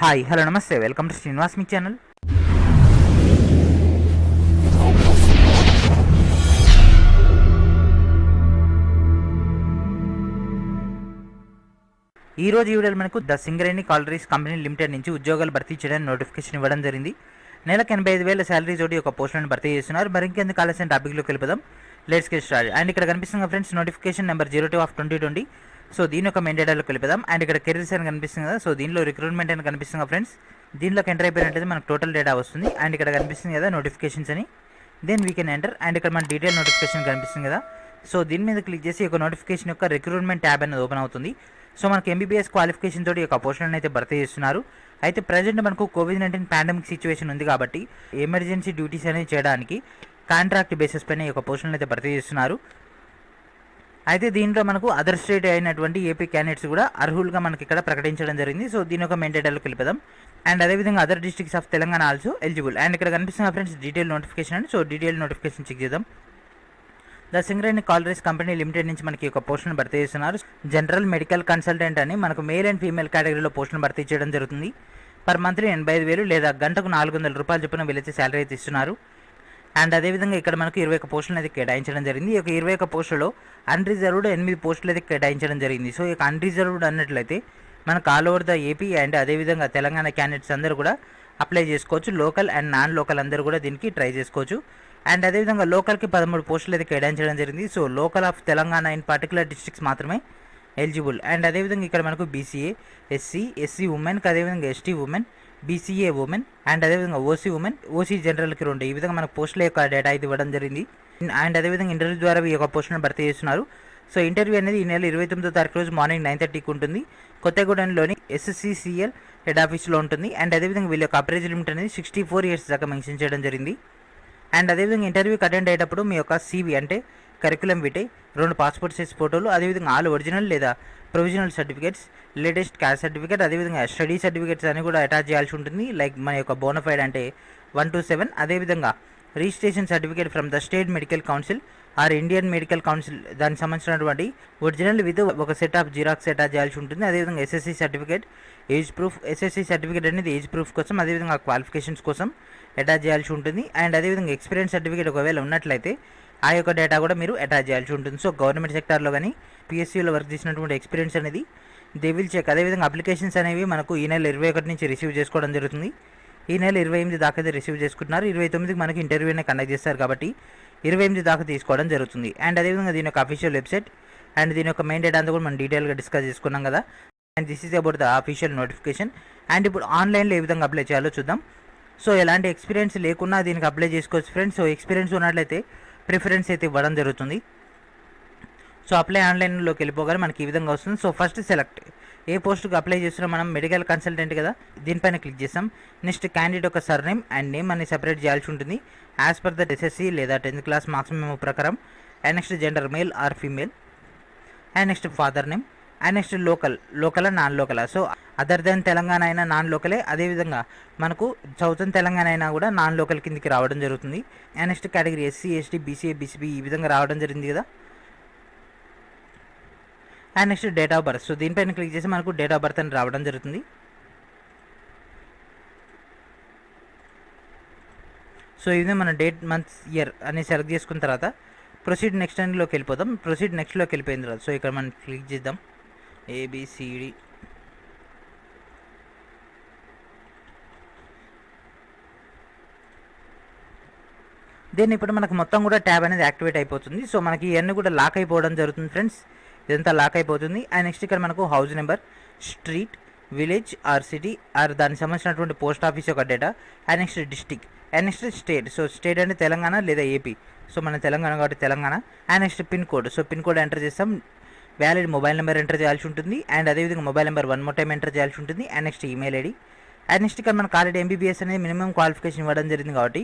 Hi hello నమస్తే welcome to శ్రీనివాస్మిక్ channel. ఈరోజు ఈ వీడియోలో మనకు the Singareni collieries company limited నుంచి ఉద్యోగాలు భర్తీ చేయడానికి నోటిఫికేషన్ ఇవ్వడం జరిగింది. నెలకు 85,000 శాలరీ తోటి ఒక పోస్టులను భర్తీ చేస్తున్నారు. మరి ఇంకెందుకు ఆలస్యం టాపిక్లోకి వెళ్ళిపోదాం. Let's get started. అండ్ ఇక్కడ కనిపిస్తుంది ఫ్రెండ్స్ నోటిఫికేషన్ నెంబర్ 02/2020. సో దీని ఒక మెయిన్ డేటాలోకి వెళ్ళిపోదాం. అండ్ ఇక్కడ కెరీర్స్ అని కనిపిస్తుంది కదా, సో దీనిలో రిక్రూట్మెంట్ అని కనిపిస్తుంది ఫ్రెండ్స్. దీనిలోకి ఎంటర్ అయిపోయినట్టయితే మనకు టోటల్ డేటా వస్తుంది. అండ్ ఇక్కడ కనిపిస్తుంది కదా నోటిఫికేషన్స్ అని, then we can enter. And ఇక్కడ మన డీటెయిల్ నోటిఫికేషన్ కనిపిస్తుంది కదా, సో దీని మీద క్లిక్ చేసి ఒక నోటిఫికేషన్ యొక్క రిక్రూట్మెంట్ ట్యాబ్ అనేది ఓపెన్ అవుతుంది. సో మనకి MBBS క్వాలిఫికేషన్ తోటి ఒక పోస్టులను అయితే భర్తీ చేస్తున్నారు. అయితే ప్రజెంట్ మనకు COVID-19 పాండమిక్ సిచ్యువేషన్ ఉంది కాబట్టి ఎమర్జెన్సీ డ్యూటీస్ అనేవి చేయడానికి కాంట్రాక్ట్ బేసిస్ పైన ఈ యొక్క పోస్టులను అయితే భర్తీ చేస్తున్నారు. అయితే దీంట్లో మనకు అదర్ స్టేట్ అయినటువంటి ఏపీ క్యాండిడేట్స్ కూడా అర్హులుగా మనకి ఇక్కడ ప్రకటించడం జరిగింది. సో దీని ఒక మెయిన్ డేటాలోకి వెళ్ళిపోదాం. అండ్ అదేవిధంగా other districts of Telangana also eligible. And ఇక్కడ కనిపిస్తున్న ఫ్రెండ్స్ డీటెయిల్ నోటిఫికేషన్ అండి. సో డీటెయిల్ నోటిఫికేషన్ చెక్ చేద్దాం. The Singareni collieries company limited నుంచి మనకి ఒక పోస్టును భర్తీ చేస్తున్నారు. జనరల్ మెడికల్ కన్సల్టెంట్ అని మనకు మేల్ అండ్ ఫీమేల్ కేటగిరీలో పోస్టును భర్తీ చేయడం జరుగుతుంది. పర్ మంత్లీ 85,000 లేదా గంటకు 400 రూపాయలు చొప్పున వీళ్ళైతే శాలరీ అయితే ఇస్తున్నారు. అండ్ అదేవిధంగా ఇక్కడ మనకు 21 పోస్టులు అయితే కేటాయించడం జరిగింది. ఈ యొక్క 21 పోస్టులలో అన్రిజర్వ్డ్ 8 పోస్టులు అయితే కేటాయించడం జరిగింది. సో ఈ యొక్క అన్రిజర్వ్డ్ అన్నట్లయితే మనకు all over the AP and అదేవిధంగా తెలంగాణ క్యాండిడేట్స్ అందరూ కూడా అప్లై చేసుకోవచ్చు. లోకల్ అండ్ నాన్ లోకల్ అందరూ కూడా దీనికి ట్రై చేసుకోవచ్చు. అండ్ అదేవిధంగా లోకల్కి 13 పోస్టులు అయితే కేటాయించడం జరిగింది. So local of Telangana in particular districts మాత్రమే ఎలిజిబుల్. అండ్ అదేవిధంగా ఇక్కడ మనకు BCA, SC ఉమెన్కి, అదేవిధంగా ST women, BCA women and అదేవిధంగా OC ఉమెన్, OC జనరల్కి 2 ఈ విధంగా మనకు పోస్టుల యొక్క డేటా అయితే ఇవ్వడం జరిగింది. అండ్ అదేవిధంగా ఇంటర్వ్యూ ద్వారా ఈ యొక్క పోస్టులను భర్తీ చేస్తున్నారు. సో ఇంటర్వ్యూ అనేది ఈ నెల 29వ తారీఖు రోజు మార్నింగ్ 9:30కి ఉంటుంది. కొత్తగూడెంలోని SCCL హెడ్ ఆఫీస్లో ఉంటుంది. అండ్ అదేవిధంగా వీళ్ళ యొక్క అప్రైజ్ లిమిట్ అనేది 64 ఇయర్స్ దాకా మెన్షన్ చేయడం జరిగింది. అండ్ అదేవిధంగా ఇంటర్వ్యూకి అటెండ్ అయ్యేటప్పుడు మీ యొక్క CV అంటే కరికులం విటే, 2 పాస్పోర్ట్ సైజ్ ఫోటోలు, అదేవిధంగా ఆల్ ఒరిజినల్ లేదా provisional certificates, latest caste certificate, అదేవిధంగా స్టడీ సర్టిఫికేట్స్ అని కూడా అటాచ్ చేయాల్సి ఉంటుంది. లైక్ మన యొక్క బోనఫైడ్ అంటే 127, అదేవిధంగా registration certificate from the state medical council or Indian medical council దానికి సంబంధించినటువంటి ఒరిజినల్ విత్ ఒక సెట్ ఆఫ్ జిరాక్స్ అటాచ్ చేయాల్సి ఉంటుంది. అదేవిధంగా SSC certificate, age proof, SSC certificate అనేది ఏజ్ ప్రూఫ్ కోసం, అదేవిధంగా క్వాలిఫికేషన్స్ కోసం అటాచ్ చేయాల్సి ఉంటుంది. అండ్ అదేవిధంగా ఎక్స్పీరియన్స్ సర్టిఫికేట్ ఒకవేళ ఉన్నట్లయితే ఆ యొక్క డేటా కూడా మీరు అటాచ్ చేయాల్సి ఉంటుంది. సో గవర్నమెంట్ సెక్టార్లో కానీ PSCలో వర్క్ చేసినటువంటి ఎక్స్పీరియన్స్ అనేది దే విల్ చెక్. అదేవిధంగా అప్లికేషన్స్ అనేవి మనకు ఈ నెల 21 నుంచి రిసీవ్ చేసుకోవడం జరుగుతుంది. ఈ నెల 28 దాకా అయితే రిసీవ్ చేసుకుంటున్నారు. 29కి మనకి ఇంటర్వ్యూనే కండక్ట్ చేస్తారు కాబట్టి 28 దాకా తీసుకోవడం జరుగుతుంది. అండ్ అదేవిధంగా దీని యొక్క అఫీషియల్ వెబ్సైట్ అండ్ దీని యొక్క మెయిన్ డేటా అంతా కూడా మనం డీటెయిల్గా డిస్కస్ చేసుకున్నాం కదా. And this is about the official notification. And ఇప్పుడు ఆన్లైన్లో ఏ విధంగా అప్లై చేయాలో చూద్దాం. సో ఎలాంటి ఎక్స్పీరియన్స్ లేకున్నా దీనికి అప్లై చేసుకోవచ్చు ఫ్రెండ్స్. సో ఎక్స్పీరియన్స్ ఉన్నట్లయితే ప్రిఫరెన్స్ అయితే ఇవ్వడం జరుగుతుంది. సో అప్లై ఆన్లైన్లోకి వెళ్ళిపోగానే మనకి ఈ విధంగా వస్తుంది. సో ఫస్ట్ సెలెక్ట్ ఏ పోస్ట్కి అప్లై చేస్తున్నాం, మనం మెడికల్ కన్సల్టెంట్ కదా, దీనిపైన క్లిక్ చేస్తాం. నెక్స్ట్ క్యాండిడేట్ యొక్క సర్నేమ్ అండ్ నేమ్ అని సెపరేట్ చేయాల్సి ఉంటుంది యాజ్ పర్ ద SSC లేదా 10th క్లాస్ మార్క్స్ మేము ప్రకారం. And next gender male or female. And next father name. And next local non local. So other than Telangana అయినా non లోకలే, అదేవిధంగా మనకు సౌతర్న్ తెలంగాణ అయినా కూడా నాన్ లోకల్ కిందకి రావడం జరుగుతుంది. And next category SC, ST, BCA, BCB ఈ విధంగా రావడం జరిగింది కదా. And next date of birth. So దీనిపైన క్లిక్ చేసి మనకు డేట్ ఆఫ్ బర్త్ అని రావడం జరుగుతుంది. సో ఇది మన డేట్, మంత్, ఇయర్ అని సెలెక్ట్ చేసుకున్న తర్వాత ప్రొసీడ్ నెక్స్ట్ లోకి వెళ్ళిపోతాం. ప్రొసీడ్ నెక్స్ట్లోకి వెళ్ళిపోయిన తర్వాత సో ఇక్కడ మనం క్లిక్ చేద్దాం ABCD. దీన్ని ఇప్పుడు మనకు మొత్తం కూడా ట్యాబ్ అనేది యాక్టివేట్ అయిపోతుంది. సో మనకి ఇవన్నీ కూడా లాక్ అయిపోవడం జరుగుతుంది ఫ్రెండ్స్. ఇదంతా లాక్ అయిపోతుంది. అండ్ నెక్స్ట్ ఇక్కడ మనకు house number, street, village or city or దానికి సంబంధించినటువంటి పోస్ట్ ఆఫీస్ యొక్క data. And next district. And next state. So state అంటే తెలంగాణ లేదా ఏపీ. సో మన తెలంగాణ కాబట్టి Telangana. And next pin code. So pin code enter చేస్తాం. వ్యాలిడ్ మొబైల్ నెంబర్ ఎంటర్ చేయాల్సి ఉంటుంది. అండ్ అదేవిధంగా mobile number 1 more time enter చేయాల్సి ఉంటుంది. And next email ID. And next ఇక్కడ మనకు ఆల్రెడీ MBBS అనేది మినిమం క్వాలిఫికేషన్ ఇవ్వడం జరిగింది కాబట్టి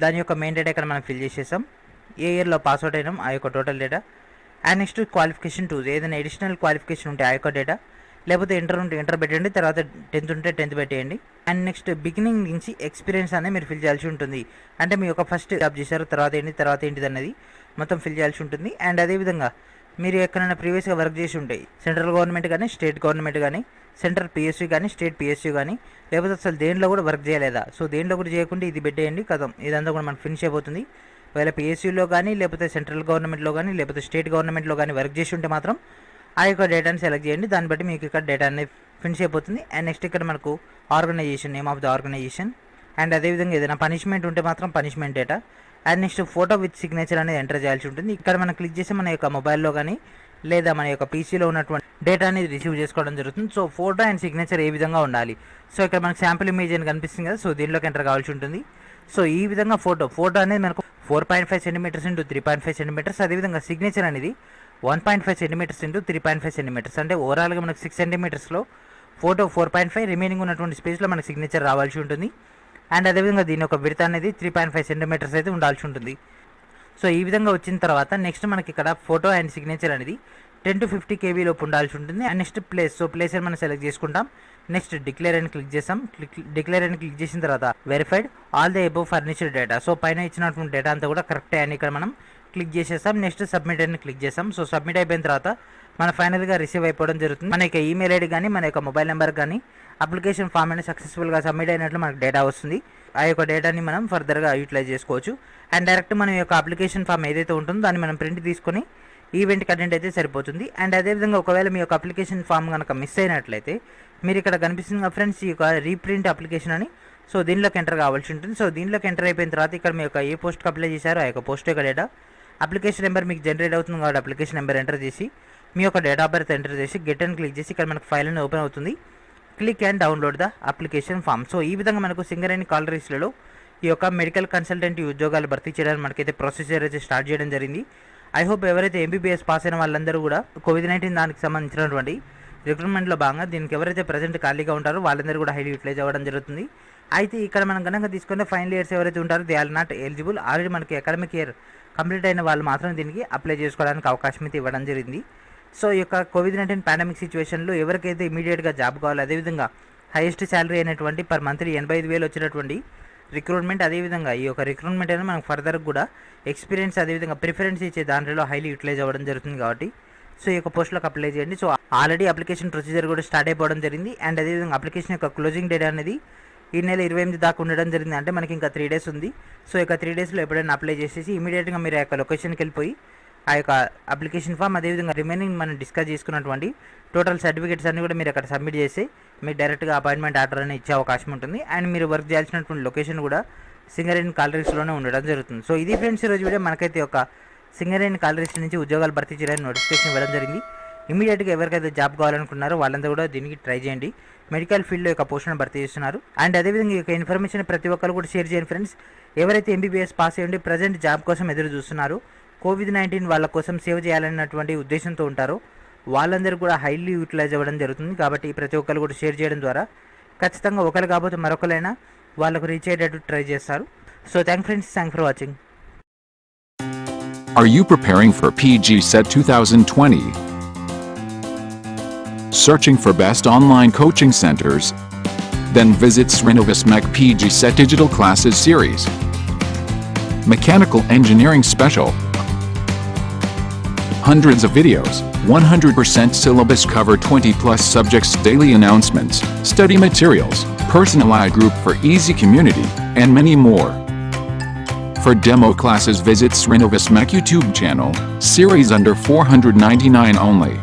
దాని యొక్క మెయిన్ డేటా ఇక్కడ మనం ఫిల్ చేసేసాం. ఏ ఇయర్లో పాస్అవుట్ అయినాం ఆ యొక్క total data. And next qualification 2 ఏదైనా అడిషనల్ క్వాలిఫికేషన్ ఉంటే ఆ యొక్క డేటా, లేకపోతే ఇంటర్ ఉంటే ఇంటర్ పెట్టండి, తర్వాత 10th ఉంటే 10th పెట్టేయండి. అండ్ నెక్స్ట్ బిగినింగ్ నుంచి ఎక్స్పీరియన్స్ అనేది మీరు ఫిల్ చేయాల్సి ఉంటుంది. అంటే మీ యొక్క ఫస్ట్ జాబ్ చేశారు తర్వాత ఏంటిది అనేది మొత్తం ఫిల్ చేయాల్సి ఉంటుంది. అండ్ అదేవిధంగా మీరు ఎక్కడైనా ప్రీవియస్గా వర్క్ చేసి ఉంటే సెంట్రల్ గవర్నమెంట్ కానీ స్టేట్ గవర్నమెంట్ కానీ సెంట్రల్ పిఎస్యూ కానీ స్టేట్ పిఎస్యూ కానీ లేకపోతే అసలు దేంట్లో కూడా వర్క్ చేయలేదా, సో దేంట్లో కూడా చేయకుండా ఇది పెట్టేయండి కథం, ఇదంతా కూడా మనకు ఫినిష్ అయిపోతుంది. ఒకవేళ పిఎస్యూలో కానీ లేకపోతే సెంట్రల్ గవర్నమెంట్లో కానీ లేకపోతే స్టేట్ గవర్నమెంట్లో కానీ వర్క్ చేసి ఉంటే మాత్రం ఆ యొక్క డేటాని సెలెక్ట్ చేయండి. దాన్ని బట్టి మీకు ఇక్కడ డేటా అనేది ఫినిష్ అయిపోతుంది. అండ్ నెక్స్ట్ ఇక్కడ మనకు organization, name of the organization, and అదేవిధంగా ఏదైనా పనిష్మెంట్ ఉంటే మాత్రం punishment data, and next photo with signature అనేది ఎంటర్ చేయాల్సి ఉంటుంది. ఇక్కడ మనం క్లిక్ చేసి మన యొక్క మొబైల్లో కానీ లేదా మన యొక్క పీసీలో ఉన్నటువంటి డేటా అనేది రిసీవ్ చేసుకోవడం జరుగుతుంది. సో ఫోటో అండ్ సిగ్నేచర్ ఏ విధంగా ఉండాలి, సో ఇక్కడ మనకు శాంపుల్ ఇమేజ్ అని కనిపిస్తుంది కదా, సో దీనిలోకి ఎంటర్ కావాల్సి ఉంటుంది. సో ఈ విధంగా ఫోటో అనేది మనకు 4.5 సెంటీమీటర్స్ ఇంటూ 3.5 సెంటీమీటర్స్, అదేవిధంగా సిగ్నేచర్ అనేది 1.5 సెంటీమీటర్స్ ఇంటూ 3.5 సెంటీమీటర్స్, అంటే ఓవరాల్గా మనకు 6 సెంటీమీటర్స్లో ఫోటో 4.5, రిమైనింగ్ ఉన్నటువంటి స్పేస్లో మనకు సిగ్నేచర్ రావాల్సి ఉంటుంది. అండ్ అదేవిధంగా దీని యొక్క విడ్త్ అనేది 3.5 సెంటీమీటర్స్ అయితే ఉండాల్సి ఉంటుంది. సో ఈ విధంగా వచ్చిన తర్వాత నెక్స్ట్ మనకి ఇక్కడ ఫోటో అండ్ సిగ్నేచర్ అనేది 10 to 50 KB లోపు ఉండాల్సి ఉంటుంది. And next place, so place అని మనం సెలెక్ట్ చేసుకుంటాం. నెక్స్ట్ డిక్లేర్ అని క్లిక్ చేసాం. డిక్లేర్ అని క్లిక్ చేసిన తర్వాత verified all the above ఫర్నిచర్డ్ data, so పైన ఇచ్చినటువంటి డేటా అంతా కూడా కరెక్టే అని ఇక్కడ మనం క్లిక్ చేసేసాం. నెక్స్ట్ సబ్మిట్ అని క్లిక్ చేసాం. సో సబ్మిట్ అయిపోయిన తర్వాత మన ఫైనల్గా రిసీవ్ అయిపోవడం జరుగుతుంది. మన యొక్క ఈమెయిల్ ఐడి కానీ మన యొక్క మొబైల్ నెంబర్ కానీ అప్లికేషన్ ఫామ్ అనేది సక్సెస్ఫుల్గా సబ్మిట్ అయినట్లు మనకు డేటా వస్తుంది. ఆ యొక్క డేటాని మనం ఫర్దర్గా యూటిలైజ్ చేసుకోవచ్చు. అండ్ డైరెక్ట్ మన యొక్క అప్లికేషన్ ఫామ్ ఏదైతే ఉంటుందో దాన్ని మనం ప్రింట్ తీసుకొని ఈవెంట్ కంటెంట్ అయితే సరిపోతుంది. అండ్ అదేవిధంగా ఒకవేళ మీ యొక్క అప్లికేషన్ ఫామ్ కనుక మిస్ అయినట్లయితే మీరు ఇక్కడ కనిపిస్తుంది ఫ్రెండ్స్ ఈ యొక్క రీప్రింట్ అప్లికేషన్ అని, సో దీనిలోకి ఎంటర్ కావాల్సి ఉంటుంది. సో దీనిలోకి ఎంటర్ అయిపోయిన తర్వాత ఇక్కడ మీ యొక్క ఏ పోస్ట్కి అప్లై చేశారో ఆ యొక్క పోస్ట్ యొక్క డేటా, అప్లికేషన్ నెంబర్ మీకు జనరేట్ అవుతుంది కాబట్టి అప్లికేషన్ నెంబర్ ఎంటర్ చేసి మీ యొక్క డేట్ ఆఫ్ బర్త్ ఎంటర్ చేసి గెట్ అని క్లిక్ చేసి ఇక్కడ మనకు ఫైల్ అని ఓపెన్ అవుతుంది. Click and download the application form. So ఈ విధంగా మనకు సింగరేణి కాలరీస్లలో ఈ యొక్క మెడికల్ కన్సల్టెంట్ ఉద్యోగాలు భర్తీ చేయడానికి మనకైతే ప్రొసీజర్ అయితే స్టార్ట్ చేయడం జరిగింది. ఐ హోప్ ఎవరైతే MBBS పాస్ అయిన వాళ్ళందరూ కూడా COVID-19 దానికి సంబంధించినటువంటి రిక్రూట్మెంట్లో భాగంగా దీనికి ఎవరైతే ప్రజెంట్ ఖాళీగా ఉంటారో వాళ్ళందరూ కూడా హైలీ యూటిలైజ్ అవ్వడం జరుగుతుంది. అయితే ఇక్కడ మనం కనుక తీసుకుంటే ఫైనల్ ఇయర్స్ ఎవరైతే ఉంటారో they are not eligible. Already మనకి అకాడమిక్ ఇయర్ కంప్లీట్ అయిన వాళ్ళు మాత్రం దీనికి అప్లై చేసుకోవడానికి అవకాశం అయితే ఇవ్వడం జరిగింది. సో ఈ యొక్క COVID-19 పాండమిక్ సిచ్యువేషన్లో ఎవరికైతే ఇమీడియట్గా జాబ్ కావాలో, అదేవిధంగా హైయెస్ట్ శాలరీ అయినటువంటి పర్ మంత్లీ 85,000 వచ్చినటువంటి రిక్రూట్మెంట్, అదేవిధంగా ఈ యొక్క రిక్రూట్మెంట్ అనేది మనకు ఫర్దర్ కూడా ఎక్స్పీరియన్స్ అదేవిధంగా ప్రిఫరెన్స్ ఇచ్చే దాంట్లో హైలీ యూటిలైజ్ అవ్వడం జరుగుతుంది. కాబట్టి సో ఈ యొక్క పోస్టులకు అప్లై చేయండి. సో ఆల్రెడీ అప్లికేషన్ ప్రొసీజర్ కూడా స్టార్ట్ అయిపోవడం జరిగింది. అండ్ అదేవిధంగా అప్లికేషన్ యొక్క క్లోజింగ్ డేట్ అనేది ఈ నెల 28 దాకా ఉండడం జరిగింది. అంటే మనకి ఇంకా 3 days ఉంది. సో ఇక 3 daysలో ఎప్పుడైనా అప్లై చేసేసి ఇమీడియట్గా మీరు ఆ యొక్క లొకేషన్కి వెళ్ళిపోయి ఆ యొక్క అప్లికేషన్ ఫామ్ అదేవిధంగా రిమైనింగ్ మనం డిస్కస్ చేసుకున్నటువంటి టోటల్ సర్టిఫికేట్స్ అన్ని కూడా మీరు అక్కడ సబ్మిట్ చేసి మీకు డైరెక్ట్గా అపాయింట్మెంట్ ఆర్డర్ అనేది ఇచ్చే అవకాశం ఉంటుంది. అండ్ మీరు వర్క్ చేయాల్సినటువంటి లొకేషన్ కూడా సింగరేణి కాలరీస్లోనే ఉండడం జరుగుతుంది. సో ఇది ఫ్రెండ్స్ ఈరోజు వీడియో. మనకైతే ఒక సింగరేణి కాలరీస్ నుంచి ఉద్యోగాలు భర్తీ చేయడానికి నోటిఫికేషన్ ఇవ్వడం జరిగింది. ఇమీడియట్గా ఎవరికైతే జాబ్ కావాలనుకున్నారో వాళ్ళంతా కూడా దీనికి ట్రై చేయండి. మెడికల్ ఫీల్డ్లో యొక్క పోస్టులను భర్తీ చేస్తున్నారు. అండ్ అదేవిధంగా ఈ యొక్క ఇన్ఫర్మేషన్ ప్రతి ఒక్కరు కూడా షేర్ చేయండి ఫ్రెండ్స్. ఎవరైతే MBBS పాస్ అయ్యండి ప్రజెంట్ జాబ్ కోసం ఎదురు చూస్తున్నారు, COVID-19 వాళ్ళ కోసం సేవ్ చేయాలన్నటువంటి ఉద్దేశంతో ఉంటారో వాళ్ళందరూ కూడా హైలీ యూటిలైజ్ అవ్వడం జరుగుతుంది. కాబట్టి ప్రతి ఒక్కరు కూడా షేర్ చేయడం ద్వారా ఖచ్చితంగా ఒకరు కాకపోతే మరొకరైనా వాళ్ళకు రీచ్ అయ్యేటట్టు ట్రై చేస్తారు. So thank friends, thank for watching. Are you preparing for PG Set 2020? Searching for best online coaching centers? Then visit SRINIVASMech PG Set Digital Classes Series. Mechanical Engineering Special. Hundreds of videos, 100% syllabus cover 20+ subjects, daily announcements, study materials, personalized group for easy community, and many more. For demo classes visit SRINIVASMech YouTube channel, series under $499 only.